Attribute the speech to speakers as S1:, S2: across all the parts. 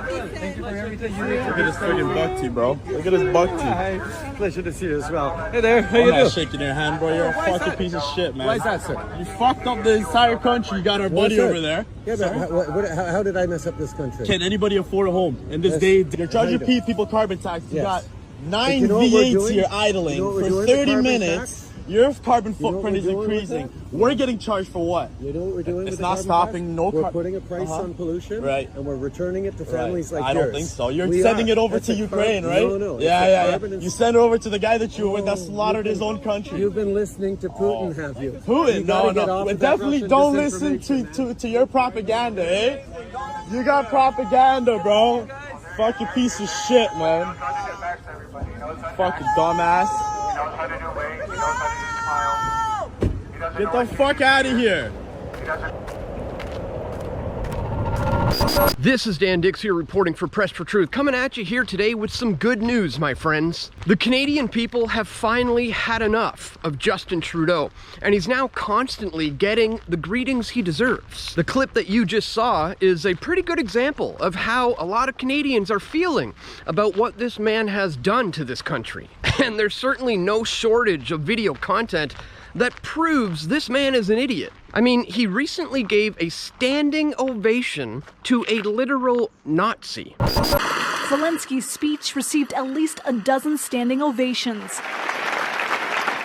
S1: Thank you for everything you did.
S2: Look at this friggin' buck tea, bro. Look at this buck tea.
S1: Hi. Pleasure to see you as well. Hey there, how you
S2: I'm
S1: doing?
S2: not shaking your hand, bro. You're a fucking piece of shit, man.
S1: Why is that, sir?
S2: You fucked up the entire country. You got our buddy over there.
S1: Yeah, but how did I mess up this country?
S2: Can anybody afford a home in this day? You're charging people carbon tax. You got 9
S1: you know
S2: V8s here idling
S1: you know what
S2: for 30 minutes. Your carbon footprint is increasing. We're getting charged for what?
S1: You know what we're doing?
S2: It's not stopping. No,
S1: we're putting a price on pollution,
S2: right?
S1: And we're returning it to families like
S2: I
S1: yours.
S2: don't think so. You're sending it over to Ukraine, right?
S1: No.
S2: Yeah. You send it over to the guy that you were with that slaughtered his own country.
S1: You've been listening to Putin, have you?
S2: Putin? No. But definitely don't listen to your propaganda, eh? You got propaganda, bro. Fucking piece of shit, man. Fucking dumbass. Get the fuck out of here.
S3: This is Dan Dix here reporting for Press for Truth, coming at you here today with some good news, my friends. The Canadian people have finally had enough of Justin Trudeau, and he's now constantly getting the greetings he deserves. The clip that you just saw is a pretty good example of how a lot of Canadians are feeling about what this man has done to this country. And there's certainly no shortage of video content that proves this man is an idiot. I mean, he recently gave a standing ovation to a literal Nazi.
S4: Zelensky's speech received at least a dozen standing ovations.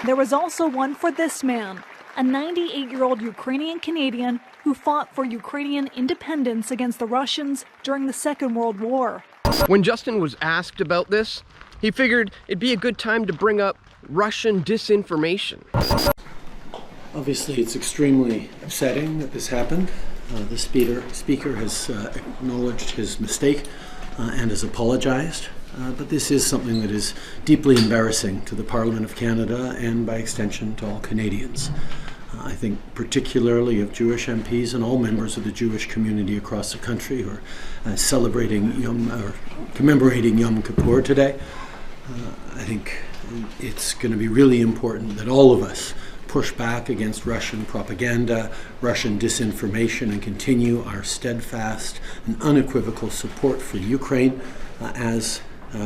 S4: There was also one for this man, a 98-year-old Ukrainian Canadian who fought for Ukrainian independence against the Russians during the Second World War.
S3: When Justin was asked about this, he figured it'd be a good time to bring up Russian disinformation.
S5: Obviously, it's extremely upsetting that this happened. The speaker has acknowledged his mistake and has apologized. But this is something that is deeply embarrassing to the Parliament of Canada and, by extension, to all Canadians. I think particularly of Jewish MPs and all members of the Jewish community across the country who are commemorating Yom Kippur today. I think it's going to be really important that all of us push back against Russian propaganda, Russian disinformation, and continue our steadfast and unequivocal support for Ukraine, as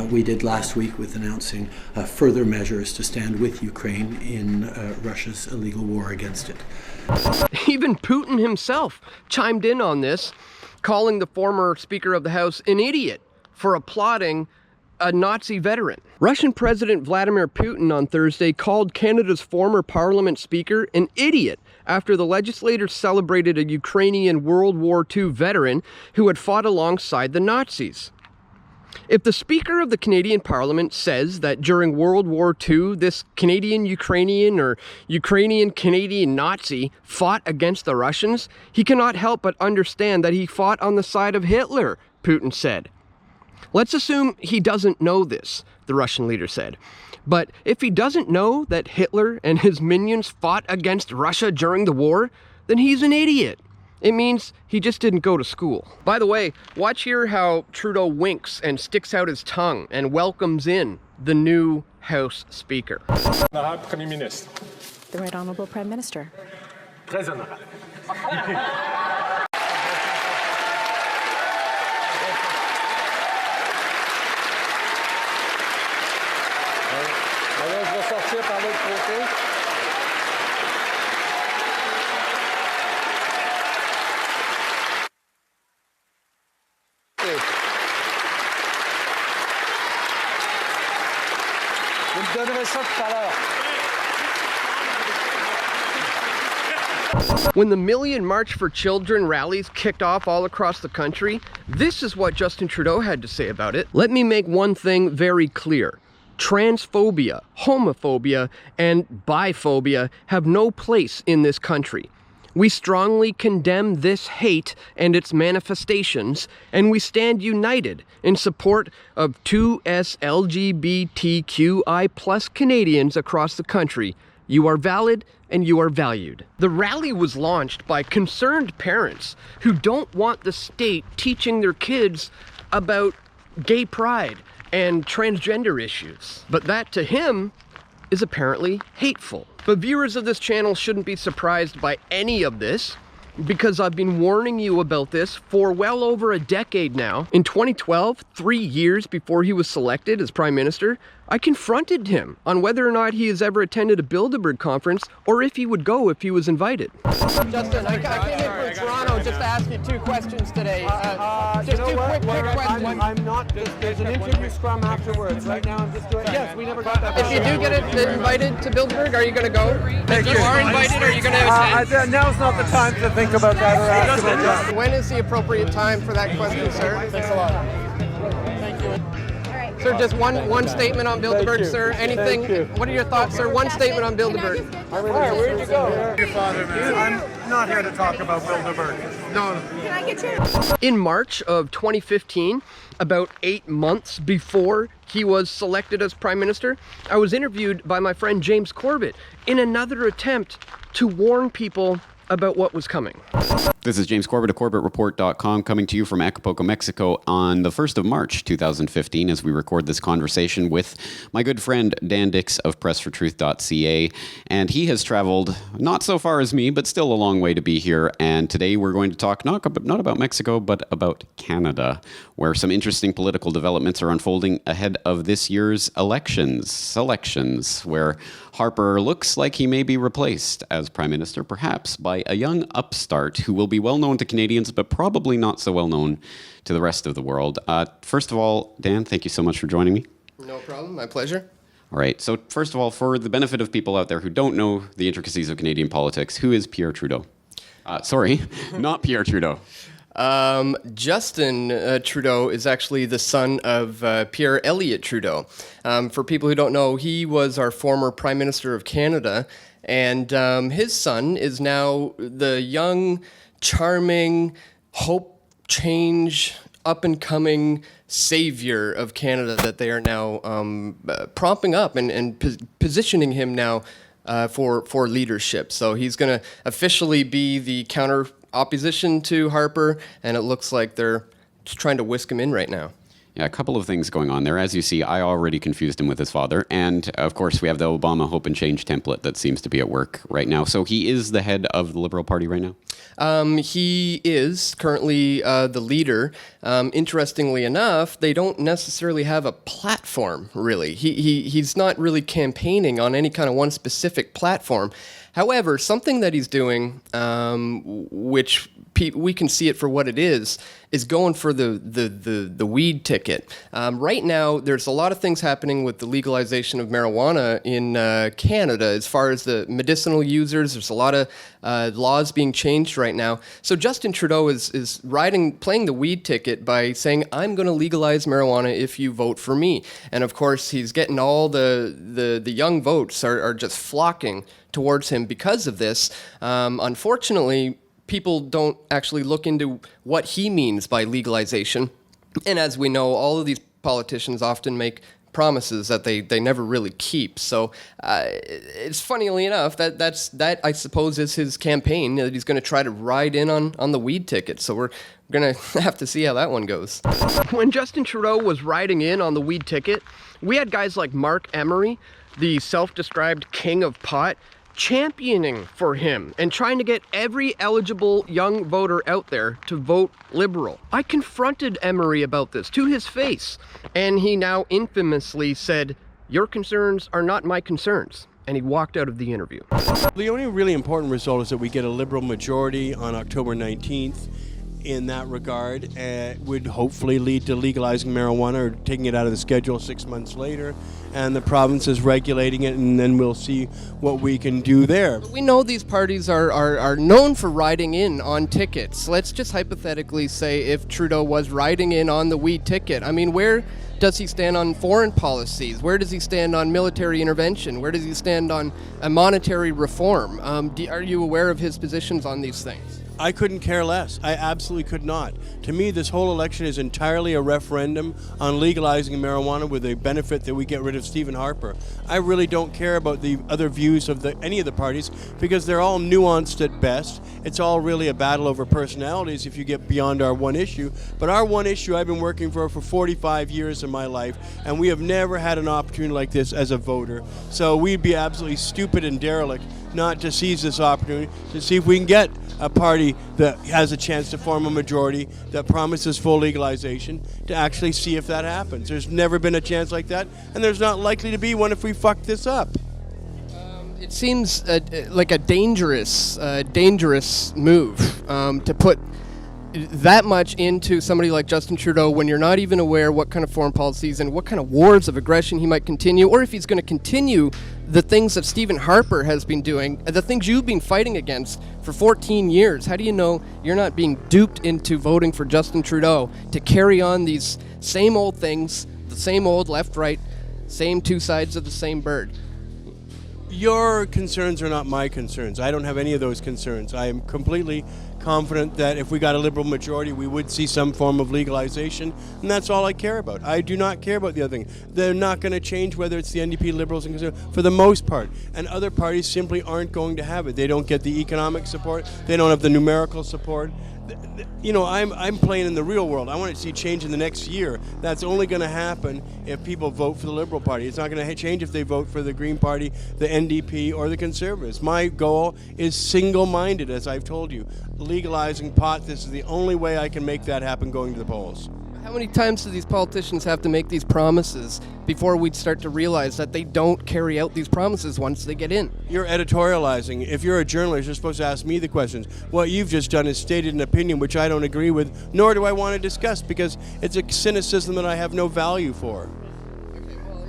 S5: we did last week with announcing further measures to stand with Ukraine in Russia's illegal war against it.
S3: Even Putin himself chimed in on this, calling the former Speaker of the House an idiot for applauding a Nazi veteran. Russian President Vladimir Putin on Thursday called Canada's former Parliament Speaker an idiot after the legislators celebrated a Ukrainian World War II veteran who had fought alongside the Nazis. If the Speaker of the Canadian Parliament says that during World War II, this Canadian-Ukrainian or Ukrainian-Canadian Nazi fought against the Russians, he cannot help but understand that he fought on the side of Hitler, Putin said. Let's assume he doesn't know this, the Russian leader said. But if he doesn't know that Hitler and his minions fought against Russia during the war, then he's an idiot. It means he just didn't go to school. By the way, watch here how Trudeau winks and sticks out his tongue and welcomes in the new House Speaker.
S6: Premier Ministre.
S7: The Right Honourable Prime Minister.
S6: Très honorable.
S1: Alors, je vais sortir par l'autre côté. Vous me donnerez ça tout à l'heure.
S3: When the Million March for Children rallies kicked off all across the country, this is what Justin Trudeau had to say about it. Let me make one thing very clear. Transphobia, homophobia, and biphobia have no place in this country. We strongly condemn this hate and its manifestations, and we stand united in support of 2S LGBTQI+ Canadians across the country. You are valid and you are valued. The rally was launched by concerned parents who don't want the state teaching their kids about gay pride and transgender issues. But that, to him, is apparently hateful. But viewers of this channel shouldn't be surprised by any of this, because I've been warning you about this for well over a decade now. In 2012, 3 years before he was selected as Prime Minister, I confronted him on whether or not he has ever attended a Bilderberg conference or if he would go if he was invited. Justin, I came in from Toronto just to ask you 2 questions today. Just two quick questions.
S1: I'm not. There's an interview scrum afterwards. Right now, I'm just doing. Yes, we never got that.
S3: If you do get invited to Bilderberg, are you going to go? If you are invited, are you going to attend?
S1: Now's not the time to think about that or ask about that.
S3: When is the appropriate time for that question, sir? Thanks a lot. Thank you. Sir, just one statement on Bilderberg, sir. Anything? What are your thoughts, sir? One statement on Bilderberg.
S1: Where'd you go?
S6: Your father, man. I'm not here to talk about Bilderberg.
S3: No. Can I get your... In March of 2015, about 8 months before he was selected as Prime Minister, I was interviewed by my friend James Corbett in another attempt to warn people about what was coming.
S8: This is James Corbett of CorbettReport.com coming to you from Acapulco, Mexico on the 1st of March 2015 as we record this conversation with my good friend Dan Dix of PressForTruth.ca. And he has traveled not so far as me, but still a long way to be here. And today we're going to talk not about Mexico, but about Canada, where some interesting political developments are unfolding ahead of this year's selections, where Harper looks like he may be replaced as Prime Minister, perhaps by a young upstart who will be well known to Canadians, but probably not so well known to the rest of the world. First of all, Dan, thank you so much for joining me.
S3: No problem, my pleasure.
S8: All right, so first of all, for the benefit of people out there who don't know the intricacies of Canadian politics, who is Pierre Trudeau? Sorry, not Pierre Trudeau.
S3: Justin Trudeau is actually the son of Pierre Elliott Trudeau. For people who don't know, he was our former Prime Minister of Canada, and his son is now the young, charming, hope, change, up-and-coming savior of Canada that they are now propping up and positioning him now for leadership. So he's going to officially be the counter opposition to Harper, and it looks like they're just trying to whisk him in right now.
S8: Yeah, a couple of things going on there. As you see, I already confused him with his father. And, of course, we have the Obama Hope and Change template that seems to be at work right now. So he is the head of the Liberal Party right now?
S3: He is currently the leader. Interestingly enough, they don't necessarily have a platform, really. He's not really campaigning on any kind of one specific platform. However, something that he's doing, which we can see it for what it is going for the weed ticket. Right now, there's a lot of things happening with the legalization of marijuana in Canada. As far as the medicinal users, there's a lot of laws being changed right now. So Justin Trudeau is playing the weed ticket by saying, I'm going to legalize marijuana if you vote for me. And of course, he's getting all the young votes are just flocking towards him because of this. Unfortunately, people don't actually look into what he means by legalization. And as we know, all of these politicians often make promises that they never really keep. So it's funnily enough that I suppose is his campaign, that he's going to try to ride in on the weed ticket. So we're going to have to see how that one goes. When Justin Trudeau was riding in on the weed ticket, we had guys like Mark Emery, the self-described king of pot, championing for him and trying to get every eligible young voter out there to vote Liberal. I confronted Emery about this to his face, and he now infamously said, "Your concerns are not my concerns." And he walked out of the interview.
S9: The only really important result is that we get a Liberal majority on October 19th. In that regard, would hopefully lead to legalizing marijuana or taking it out of the schedule 6 months later, and the province is regulating it, and then we'll see what we can do there.
S3: We know these parties are known for riding in on tickets. Let's just hypothetically say if Trudeau was riding in on the weed ticket. I mean, where does he stand on foreign policies? Where does he stand on military intervention? Where does he stand on a monetary reform? Are you aware of his positions on these things?
S9: I couldn't care less. I absolutely could not. To me, this whole election is entirely a referendum on legalizing marijuana with the benefit that we get rid of Stephen Harper. I really don't care about the other views of any of the parties because they're all nuanced at best. It's all really a battle over personalities if you get beyond our one issue. But our one issue I've been working for 45 years of my life, and we have never had an opportunity like this as a voter. So we'd be absolutely stupid and derelict not to seize this opportunity to see if we can get a party that has a chance to form a majority that promises full legalization, to actually see if that happens. There's never been a chance like that, and there's not likely to be one if we fuck this up.
S3: It seems like a dangerous move to put that much into somebody like Justin Trudeau when you're not even aware what kind of foreign policies and what kind of wars of aggression he might continue, or if he's going to continue the things that Stephen Harper has been doing, the things you've been fighting against for 14 years. How do you know you're not being duped into voting for Justin Trudeau to carry on these same old things, the same old left-right, same two sides of the same bird?
S9: Your concerns are not my concerns. I don't have any of those concerns. I am completely confident that if we got a Liberal majority, we would see some form of legalization, and that's all I care about. I do not care about the other thing. They're not going to change, whether it's the NDP, Liberals, and Conservatives, for the most part. And other parties simply aren't going to have it. They don't get the economic support. They don't have the numerical support. You know, I'm playing in the real world. I want to see change in the next year. That's only going to happen if people vote for the Liberal Party. It's not going to change if they vote for the Green Party, the NDP, or the Conservatives. My goal is single-minded, as I've told you. Legalizing pot, this is the only way I can make that happen going to the polls.
S3: How many times do these politicians have to make these promises before we start to realize that they don't carry out these promises once they get in?
S9: You're editorializing. If you're a journalist, you're supposed to ask me the questions. What you've just done is stated an opinion which I don't agree with, nor do I want to discuss, because it's a cynicism that I have no value for.
S3: Okay, well,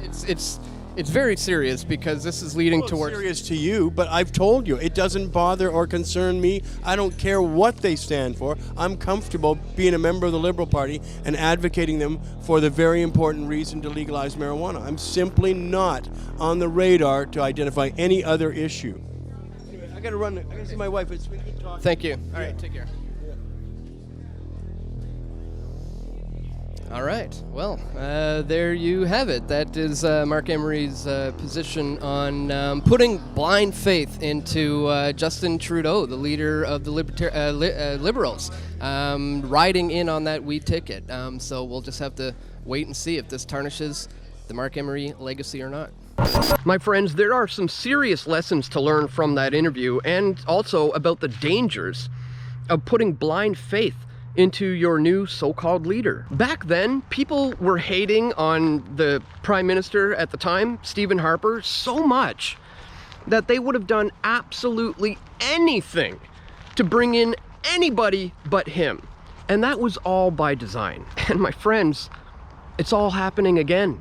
S3: it's very serious, because this is leading towards...
S9: It's serious to you, but I've told you, it doesn't bother or concern me. I don't care what they stand for. I'm comfortable being a member of the Liberal Party and advocating them for the very important reason to legalize marijuana. I'm simply not on the radar to identify any other issue. Anyway, I got to run. I got to see my wife. It's been good talking.
S3: Thank you. All right, take care. All right. Well, there you have it. That is Mark Emery's position on putting blind faith into Justin Trudeau, the leader of the Liberals, riding in on that weed ticket. So we'll just have to wait and see if this tarnishes the Mark Emery legacy or not. My friends, there are some serious lessons to learn from that interview, and also about the dangers of putting blind faith into your new so-called leader. Back then, people were hating on the Prime Minister at the time, Stephen Harper, so much that they would have done absolutely anything to bring in anybody but him. And that was all by design. And my friends, it's all happening again.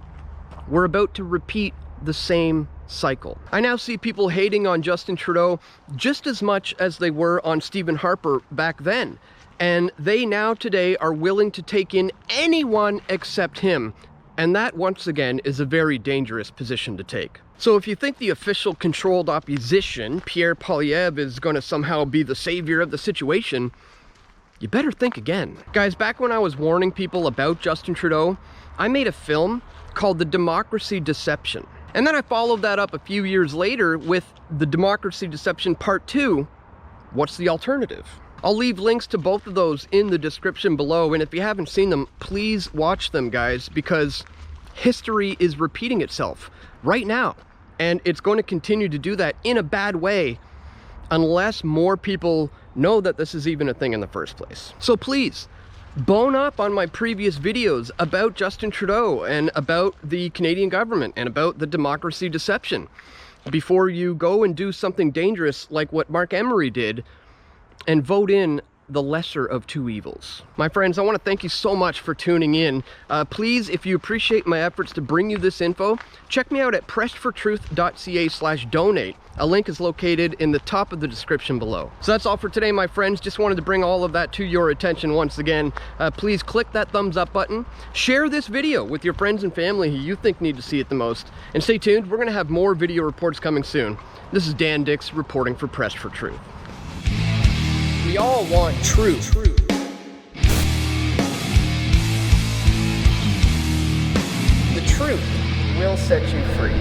S3: We're about to repeat the same cycle. I now see people hating on Justin Trudeau just as much as they were on Stephen Harper back then. And they now today are willing to take in anyone except him. And that, once again, is a very dangerous position to take. So if you think the official controlled opposition, Pierre Poilievre, is going to somehow be the savior of the situation, you better think again. Guys, back when I was warning people about Justin Trudeau, I made a film called The Democracy Deception. And then I followed that up a few years later with The Democracy Deception Part 2, What's the Alternative? I'll leave links to both of those in the description below, and if you haven't seen them, please watch them, guys, because history is repeating itself right now, and it's going to continue to do that in a bad way unless more people know that this is even a thing in the first place. So please, bone up on my previous videos about Justin Trudeau and about the Canadian government and about the democracy deception before you go and do something dangerous like what Mark Emery did and vote in the lesser of two evils. My friends, I want to thank you so much for tuning in. Please, if you appreciate my efforts to bring you this info, check me out at pressfortruth.ca/donate. A link is located in the top of the description below. So that's all for today, my friends. Just wanted to bring all of that to your attention once again. Please click that thumbs up button. Share this video with your friends and family who you think need to see it the most. And stay tuned, we're going to have more video reports coming soon. This is Dan Dix reporting for Press for Truth. We all want truth. The truth will set you free.